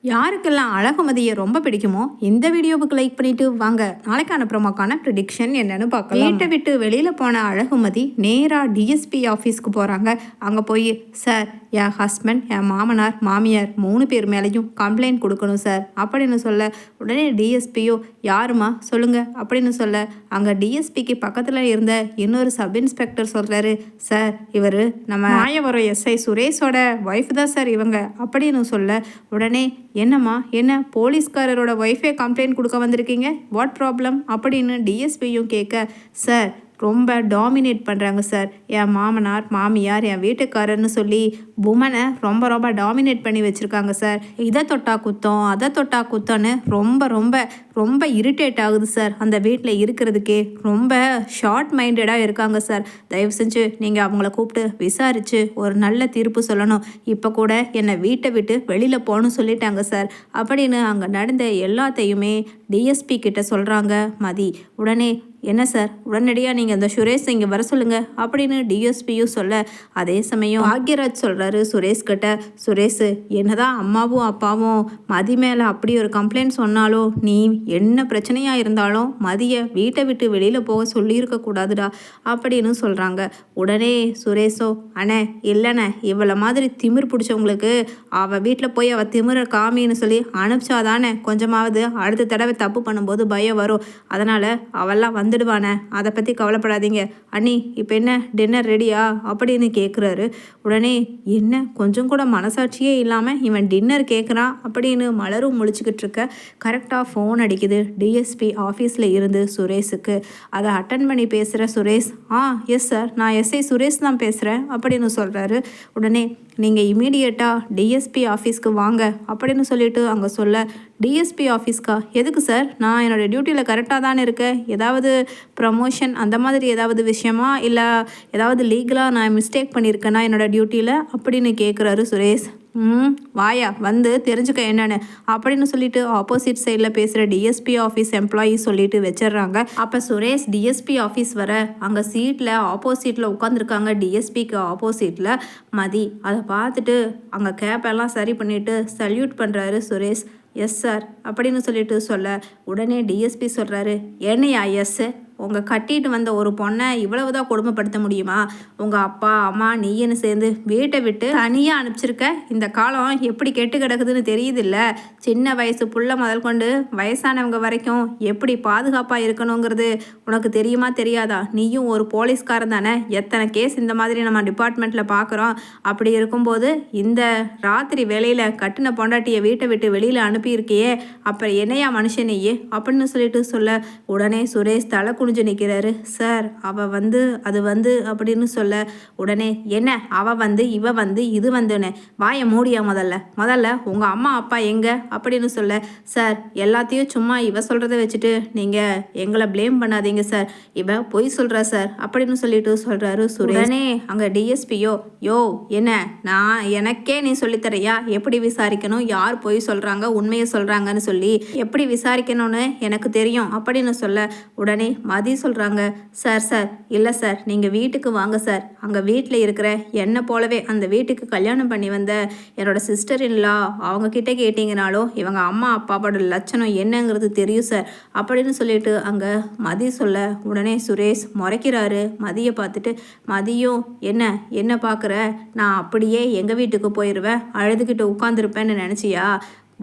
யாருக்கெல்லாம் அழகுமதியை ரொம்ப பிடிக்குமோ இந்த வீடியோவுக்கு லைக் பண்ணிட்டு வாங்க நாளைக்கான ப்ரோமோக்கான ப்ரிடிக்ஷன் என்னன்னு பார்க்கலாம். வீட்டை விட்டு வெளியில போன அழகுமதி நேரா டிஎஸ்பி ஆஃபீஸ்க்கு போறாங்க. அங்க போய் சார் என் ஹஸ்பண்ட் என் மாமனார் மாமியார் 3 பேர் மேலேயும் கம்ப்ளைண்ட் கொடுக்கணும் சார் அப்படின்னு சொல்ல உடனே டிஎஸ்பியோ யாருமா சொல்லுங்க அப்படின்னு சொல்ல அங்க டிஎஸ்பிக்கு பக்கத்துல இருந்த இன்னொரு சப் இன்ஸ்பெக்டர் சொல்றாரு, சார் இவர் நம்ம மாயவரம் எஸ்ஐ சுரேஷோட ஒய்ஃப் தான் சார் இவங்க அப்படின்னு சொல்ல உடனே என்னம்மா என்ன போலீஸ்காரரோட ஒய்ஃபே கம்ப்ளைண்ட் கொடுக்க வந்திருக்கீங்க, வாட் ப்ராப்ளம் அப்படின்னு டிஎஸ்பியும் கேட்க, சார் ரொம்ப டாமினேட் பண்ணுறாங்க சார் என் மாமனார் மாமியார் என் வீட்டுக்காரர்னு சொல்லி உமனை ரொம்ப ரொம்ப டாமினேட் பண்ணி வச்சுருக்காங்க சார். இதை தொட்டா குத்தம் அதை தொட்டா குத்தம்னு ரொம்ப ரொம்ப ரொம்ப இரிட்டேட் ஆகுது சார். அந்த வீட்டில் இருக்கிறதுக்கே ரொம்ப ஷார்ட் மைண்டடாக இருக்காங்க சார். தயவு செஞ்சு நீங்கள் அவங்கள கூப்பிட்டு விசாரித்து ஒரு நல்ல தீர்ப்பு சொல்லணும். இப்போ கூட என்னை வீட்டை விட்டு வெளியில் போகணும்னு சொல்லிட்டாங்க சார் அப்படின்னு அங்கே நடந்த எல்லாத்தையுமே டிஎஸ்பி கிட்ட சொல்கிறாங்க மதி. உடனே என்ன சார் உடனடியாக நீங்கள் இந்த சுரேஷ் இங்கே வர சொல்லுங்கள் அப்படின்னு டிஎஸ்பியும் சொல்ல அதே சமயம் பாக்யராஜ் சொல்கிறாரு சுரேஷ் கிட்ட, சுரேஷ் என்னதான் அம்மாவும் அப்பாவும் மதி மேலே அப்படி ஒரு கம்ப்ளைண்ட் சொன்னாலும் நீ என்ன பிரச்சனையாக இருந்தாலும் மதியை வீட்டை விட்டு வெளியில் போக சொல்லியிருக்க கூடாதுடா அப்படின்னு சொல்கிறாங்க. உடனே சுரேஷோ அண்ணே இல்லைண்ணே இவ்வளோ மாதிரி திமிர் பிடிச்சவங்களுக்கு அவள் வீட்டில் போய் அவள் திமிரை காமின்னு சொல்லி அனுப்பிச்சாதானே கொஞ்சமாவது அடுத்த தடவை தப்பு பண்ணும்போது பயம் வரும். அதனால் அவெல்லாம் வந்துடுவானே, அதை பற்றி கவலைப்படாதீங்க. அண்ணி இப்போ என்ன டின்னர் ரெடியா அப்படின்னு கேட்குறாரு. உடனே என்ன கொஞ்சம் கூட மனசாட்சியே இல்லாமல் இவன் டின்னர் கேட்குறான் அப்படின்னு மலரும் முழிச்சுக்கிட்டு இருக்க கரெக்டாக ஃபோன் அடிக்குது டிஎஸ்பி ஆஃபீஸில் இருந்து சுரேஷுக்கு. அதை அட்டன் பண்ணி பேசுகிற சுரேஷ், எஸ் சார் நான் எஸ்ஐ சுரேஷ் தான் பேசுகிறேன் அப்படின்னு சொல்கிறாரு. உடனே நீங்கள் இமீடியட்டாக டிஎஸ்பி ஆஃபீஸ்க்கு வாங்க அப்படின்னு சொல்லிட்டு அங்கே சொல்ல, டிஎஸ்பி ஆஃபீஸ்க்கா எதுக்கு சார், நான் என்னோடய டியூட்டியில் கரெக்டாக தானே இருக்கேன், ஏதாவது ப்ரமோஷன் அந்த மாதிரி ஏதாவது விஷயமா இல்லை ஏதாவது லீகலாக நான் மிஸ்டேக் பண்ணியிருக்கேன்னா என்னோடய டியூட்டியில் அப்படின்னு கேட்குறாரு சுரேஷ். வாயா வந்து தெரிஞ்சுக்க என்னன்னு அப்படின்னு சொல்லிட்டு ஆப்போசிட் சைடில் பேசுகிற டிஎஸ்பி ஆஃபீஸ் எம்ப்ளாயி சொல்லிட்டு வச்சிடுறாங்க. அப்போ சுரேஷ் டிஎஸ்பி ஆஃபீஸ் வர அங்கே சீட்டில் ஆப்போசிட்டில் உட்காந்துருக்காங்க டிஎஸ்பிக்கு ஆப்போசிட்டில் மதி. அதை பார்த்துட்டு அங்கே கேப்பெல்லாம் சரி பண்ணிவிட்டு சல்யூட் பண்ணுறாரு சுரேஷ். எஸ் சார் அப்படின்னு சொல்லிட்டு சொல்ல உடனே டிஎஸ்பி சொல்கிறாரு, என்னையா எஸ், உங்கள் கட்டிட்டு வந்த ஒரு பொண்ணை இவ்வளவுதான் கொடுமைப்படுத்த முடியுமா? உங்கள் அப்பா அம்மா நீன்னு சேர்ந்து வீட்டை விட்டு தனியாக அனுப்பிச்சிருக்க. இந்த காலம் எப்படி கெட்டு கிடக்குதுன்னு தெரியுதில்ல. சின்ன வயசு புள்ள முதல் கொண்டு வயசானவங்க வரைக்கும் எப்படி பாதுகாப்பாக இருக்கணுங்கிறது உனக்கு தெரியுமா தெரியாதா? நீயும் ஒரு போலீஸ்காரன் தானே. எத்தனை கேஸ் இந்த மாதிரி நம்ம டிபார்ட்மெண்ட்டில் பார்க்குறோம். அப்படி இருக்கும்போது இந்த ராத்திரி வேலையில் கட்டின பொண்டாட்டியை வீட்டை விட்டு வெளியில் அனுப்பியிருக்கியே, அப்புறம் என்னையா மனுஷனையே அப்படின்னு சொல்லிட்டு சொல்ல உடனே சுரேஷ் தலை குனிஞ்சு நிற்கிறாரு. சார் அவ வந்து அது வந்து அப்படின்னு சொல்ல உடனே என்ன அவ வந்து இவ வந்து இது வந்துன்னு வாயை மூடியா முதல்ல உங்கள் அம்மா அப்பா எங்க அப்படின்னு சொல்ல, சார் எல்லாத்தையும் சும்மா இவ சொல்கிறத வச்சுட்டு நீங்கள் எங்களை ப்ளேம் பண்ணாதீங்க சார், இவ பொய் சொல்கிறா சார் அப்படின்னு சொல்லிட்டு சொல்கிறாரு சுரேஷ். அங்கே டிஎஸ்பியோ யோ என்ன நான் எனக்கே நீ சொல்லித்தரையா எப்படி விசாரிக்கணும், யார் பொய் சொல்கிறாங்க உண்மையை சொல்கிறாங்கன்னு சொல்லி எப்படி விசாரிக்கணும்னு எனக்கு தெரியும் அப்படின்னு சொல்ல உடனே மதி சொல்கிறாங்க, சார் இல்லை சார் நீங்கள் வீட்டுக்கு வாங்க சார். அங்கே வீட்டில் இருக்கிற என்னை போலவே அந்த வீட்டுக்கு கல்யாணம் பண்ணி வந்த என்னோட சிஸ்டர் இல்லா அவங்கக்கிட்ட கேட்டிங்கனாலும் இவங்க அம்மா அப்பாவோட லட்சணம் என்னங்கிறது தெரியும் சார் அப்படின்னு சொல்லிட்டு அங்கே மதி சொல்ல உடனே சுரேஷ் முறைக்கிறாரு மதியை பார்த்துட்டு. மதியும் என்ன பார்க்குற, நான் அப்படியே எங்கள் வீட்டுக்கு போயிடுவேன் அழுதுகிட்டு உட்காந்துருப்பேன்னு நினச்சியா,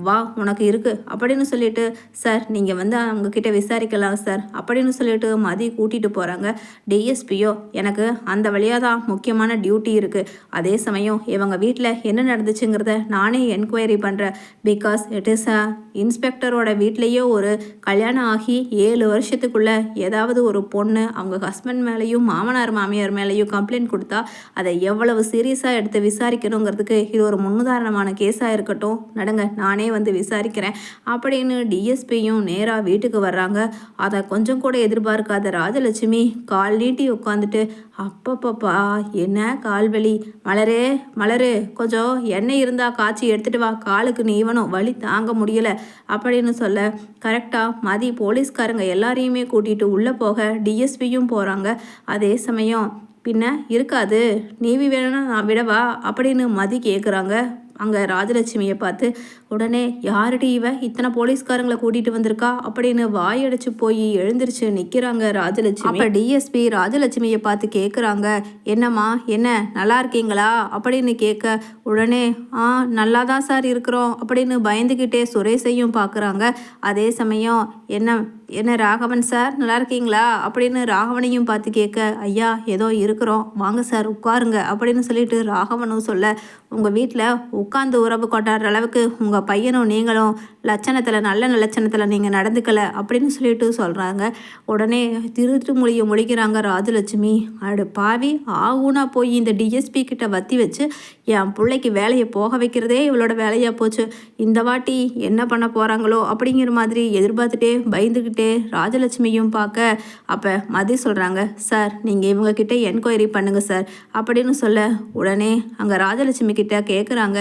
வா உனக்கு இருக்குது அப்படின்னு சொல்லிட்டு, சார் நீங்கள் வந்து அவங்கக்கிட்ட விசாரிக்கலாம் சார் அப்படின்னு சொல்லிட்டு மதி கூட்டிகிட்டு போகிறாங்க. டிஎஸ்பியோ எனக்கு அந்த வழியாக தான் முக்கியமான டியூட்டி இருக்குது. அதே சமயம் இவங்க வீட்டில் என்ன நடந்துச்சுங்கிறத நானே என்கொயரி பண்ணுறேன். பிகாஸ் இட் இஸ் இன்ஸ்பெக்டரோட வீட்லேயே ஒரு கல்யாணம் ஆகி 7 வருஷத்துக்குள்ளே ஏதாவது ஒரு பொண்ணு அவங்க ஹஸ்பண்ட் மேலேயும் மாமனார் மாமியார் மேலேயும் கம்ப்ளைண்ட் கொடுத்தா அதை எவ்வளவு சீரியஸாக எடுத்து விசாரிக்கணுங்கிறதுக்கு இது ஒரு முன்னுதாரணமான கேஸாக இருக்கட்டும், நடங்க நானே வந்து விசாரிக்கிறேன் அப்படின்னு டிஎஸ்பியும் நேராக வீட்டுக்கு வர்றாங்க. அதை கொஞ்சம் கூட எதிர்பார்க்காத ராஜலட்சுமி கால் நீட்டி உட்காந்துட்டு, அப்பப்பப்பா என்ன கால்வலி, மலரு கொஞ்சம் எண்ணெய் இருந்தால் காய்ச்சி எடுத்துகிட்டு வா, காலுக்கு நீவனும் வலி தாங்க முடியலை அப்படின்னு சொல்ல கரெக்டாக மதி போலீஸ்காரங்க எல்லாரையுமே கூட்டிகிட்டு உள்ளே போக டிஎஸ்பியும் போகிறாங்க. அதே சமயம் பின்ன இருக்காது நீவி வேணும்னா நான் விடவா அப்படின்னு மதி கேட்குறாங்க. அங்கே ராஜலட்சுமியை பார்த்து உடனே யாருடி இவ இத்தனை போலீஸ்காரங்களை கூட்டிட்டு வந்திருக்கா அப்படின்னு வாயடைச்சு போய் எழுந்திருச்சு நிக்கிறாங்க ராஜலட்சுமி. அப்ப டிஎஸ்பி ராஜலட்சுமியை பார்த்து கேட்குறாங்க, என்னம்மா என்ன நல்லா இருக்கீங்களா அப்படின்னு கேட்க, உடனே நல்லா தான் சார் இருக்கிறோம் அப்படின்னு பயந்துக்கிட்டே சுரேஷையும் பார்க்குறாங்க. அதே சமயம் என்ன ராகவன் சார் நல்லா இருக்கீங்களா அப்படின்னு ராகவனையும் பார்த்து கேட்க, ஐயா ஏதோ இருக்கிறோம் வாங்க சார் உட்காருங்க அப்படின்னு சொல்லிட்டு ராகவனும் சொல்ல, உங்கள் வீட்டில் உட்காந்து உறவு கொண்டாடுற அளவுக்கு உங்கள் பையனும் நீங்களும் நல்ல லட்சணத்தில் நீங்கள் நடந்துக்கலை அப்படின்னு சொல்லிட்டு சொல்கிறாங்க. உடனே திருட்டு மொழியை முழிக்கிறாங்க ராஜலட்சுமி. அடு பாவி ஆகுனா போய் இந்த டிஎஸ்பி கிட்ட வத்தி வச்சு என் பிள்ளைக்கு வேலையை போக வைக்கிறதே இவளோட வேலையாக போச்சு. இந்த வாட்டி என்ன பண்ண போகிறாங்களோ அப்படிங்கிற மாதிரி எதிர்பார்த்துட்டே பயந்துக்கிட்டே ராஜலட்சுமியும் பார்க்க, அப்போ மதி சொல்கிறாங்க, சார் நீங்கள் இவங்கக்கிட்ட என்கொயரி பண்ணுங்கள் சார் அப்படின்னு சொல்ல, உடனே அங்கே ராஜலட்சுமி கிட்ட கேட்குறாங்க,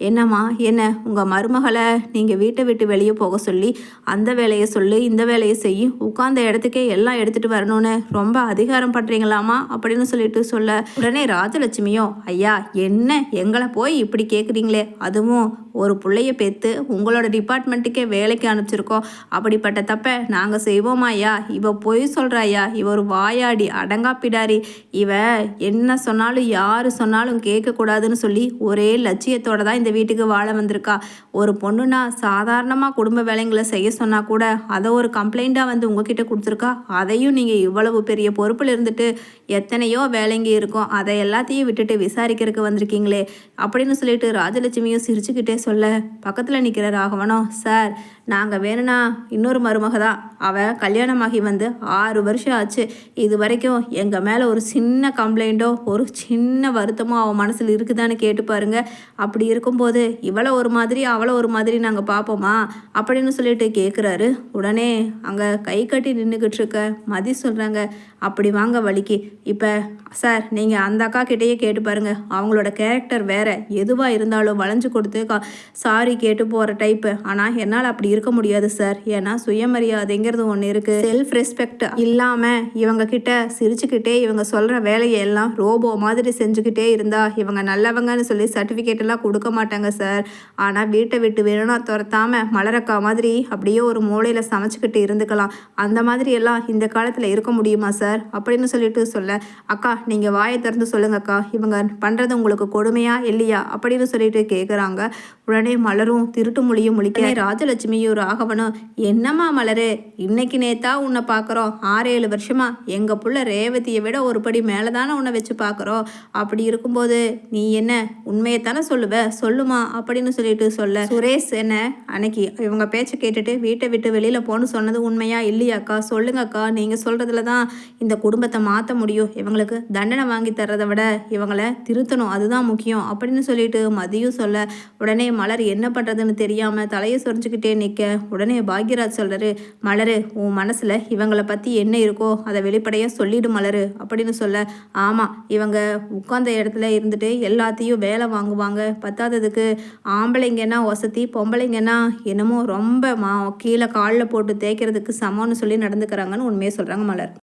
என்னம்மா என்ன உங்கள் மருமகளை நீங்கள் வீட்டை விட்டு வெளியே போக சொல்லி அந்த வேலையை சொல்லி இந்த வேலையை செய்யி உட்கார்ந்த இடத்துக்கே எல்லாம் எடுத்துகிட்டு வரணும்னு ரொம்ப அதிகாரம் பண்ணுறீங்களாமா அப்படின்னு சொல்லிட்டு சொல்ல, உடனே ராஜலட்சுமியோ, ஐயா என்ன எங்களை போய் இப்படி கேட்குறீங்களே, அதுவும் ஒரு பிள்ளைய பெற்று உங்களோட டிபார்ட்மெண்ட்டுக்கே வேலைக்கு அனுப்பிச்சிருக்கோம், அப்படிப்பட்ட தப்பை நாங்கள் செய்வோமா ஐயா, இவ பொய் சொல்கிறாயா, இவ ஒரு வாயாடி அடங்கா பிடாரி, இவ என்ன சொன்னாலும் யார் சொன்னாலும் கேட்கக்கூடாதுன்னு சொல்லி ஒரே லட்சியத்தோடு தான் இந்த வீட்டுக்கு வாழ வந்திருக்கா. ஒரு பொண்ணுனா சாதாரணமாக குடும்ப வேலைங்களை செய்ய சொன்னால் கூட அதை ஒரு கம்ப்ளைண்ட்டாக வந்து உங்ககிட்ட கொடுத்துருக்கா. அதையும் நீங்கள் இவ்வளவு பெரிய பொறுப்பில் இருந்துட்டு எத்தனையோ வேலைங்க இருக்கும், அதை எல்லாத்தையும் விட்டுட்டு விசாரிக்கிறதுக்கு வந்திருக்கீங்களே அப்படின்னு சொல்லிட்டு ராஜலட்சுமியும் சிரிச்சுக்கிட்டே சொல்ல, பக்கத்தில் நிற்கிற ராகவனோ, சார் நாங்கள் வேணும்னா இன்னொரு மருமக தான், அவள் கல்யாணமாகி வந்து 6 வருஷம் ஆச்சு, இது வரைக்கும் எங்கள் மேலே ஒரு சின்ன கம்ப்ளைண்ட்டோ ஒரு சின்ன வருத்தமோ அவன் மனசில் இருக்குதான்னு கேட்டு பாருங்க. அப்படி இருக்கும்போது இவளை ஒரு மாதிரி அவளை ஒரு மாதிரி நாங்கள் பார்ப்போமா அப்படின்னு சொல்லிட்டு கேட்குறாரு. உடனே அங்கே கை கட்டி நின்றுக்கிட்டு இருக்க மதி சொல்கிறாங்க, அப்படி வாங்க வலிக்கு. இப்போ சார் நீங்கள் அந்த அக்கா கிட்டேயே கேட்டு பாருங்கள், அவங்களோட கேரக்டர் வேறு, எதுவாக இருந்தாலும் வளைஞ்சு கொடுத்து சாரி கேட்டு போகிற டைப்பு. ஆனால் என்னால் அப்படி இருக்க முடியாது சார், ஏன்னா சுயமரியாதைங்கிறது ஒன்று இருக்குது. செல்ஃப் ரெஸ்பெக்ட் இல்லாமல் இவங்க கிட்ட சிரிச்சுக்கிட்டே இவங்க சொல்கிற வேலையை எல்லாம் ரோபோ மாதிரி செஞ்சுக்கிட்டே இருந்தால் இவங்க நல்லவங்கன்னு சொல்லி சர்டிஃபிகேட் எல்லாம் கொடுக்க மாட்டாங்க சார். ஆனால் வீட்டை விட்டு வேணும்னா துரத்தாமல் மலரக்கா மாதிரி அப்படியே ஒரு மூளையில் சமைச்சிக்கிட்டு இருந்துக்கலாம். அந்த மாதிரி எல்லாம் இந்த காலத்தில் இருக்க முடியுமா சார் அப்படின்னு சொல்லிட்டு சொல்ல, அக்கா நீங்கள் வாயை திறந்து சொல்லுங்கக்கா, இவங்க பண்ணுறது உங்களுக்கு கொடுமையா இல்லையா அப்படின்னு சொல்லிட்டு கேட்குறாங்க. உடனே மலரும் திருட்டு மொழியும் முழிக்க, ராஜலட்சுமியும் ராகவனும், என்னம்மா மலரு இன்னைக்கு நேத்தா உன்னை பார்க்குறோம், 6-7 வருஷமா எங்கள் புள்ள ரேவதியை விட ஒரு படி மேலே தானே உன்னை வச்சு பார்க்குறோம். அப்படி இருக்கும்போது நீ என்ன உண்மையைத்தானே சொல்லுமா அப்படின்னு சொல்லிட்டு சொல்ல, சுரேஷ் என்ன அன்னைக்கு இவங்க பேச்சை கேட்டுட்டு வீட்டை விட்டு வெளியில் போன்னு சொன்னது உண்மையா இல்லையாக்கா, சொல்லுங்கக்கா, நீங்கள் சொல்கிறதுல தான் இந்த குடும்பத்தை மாற்ற முடியும், இவங்களுக்கு தண்டனை வாங்கி தர்றதை விட இவங்களை திருத்தணும், அதுதான் முக்கியம் அப்படின்னு சொல்லிட்டு மதியும் சொல்ல, உடனே மலர் என்ன பண்ணுறதுன்னு தெரியாமல் தலையை சொரிஞ்சுக்கிட்டே நிற்க, உடனே பாக்யராஜ் சொல்கிறாரு, மலரு உன் மனசில் இவங்களை பற்றி என்ன இருக்கோ அதை வெளிப்படையாக சொல்லிடு மலரு அப்படின்னு சொல்ல, ஆமாம் இவங்க உட்கார்ந்த இடத்துல இருந்துட்டு எல்லாத்தையும் வேலை வாங்குவாங்க, பத்தாததுக்கு ஆம்பளைங்கன்னா வசதி, பொம்பளைங்கன்னா என்னமோ ரொம்ப கீழே காலில் போட்டு தேய்க்கிறதுக்கு சமம்னு சொல்லி நடந்துக்கிறாங்கன்னு உண்மையை சொல்கிறாங்க மலர்.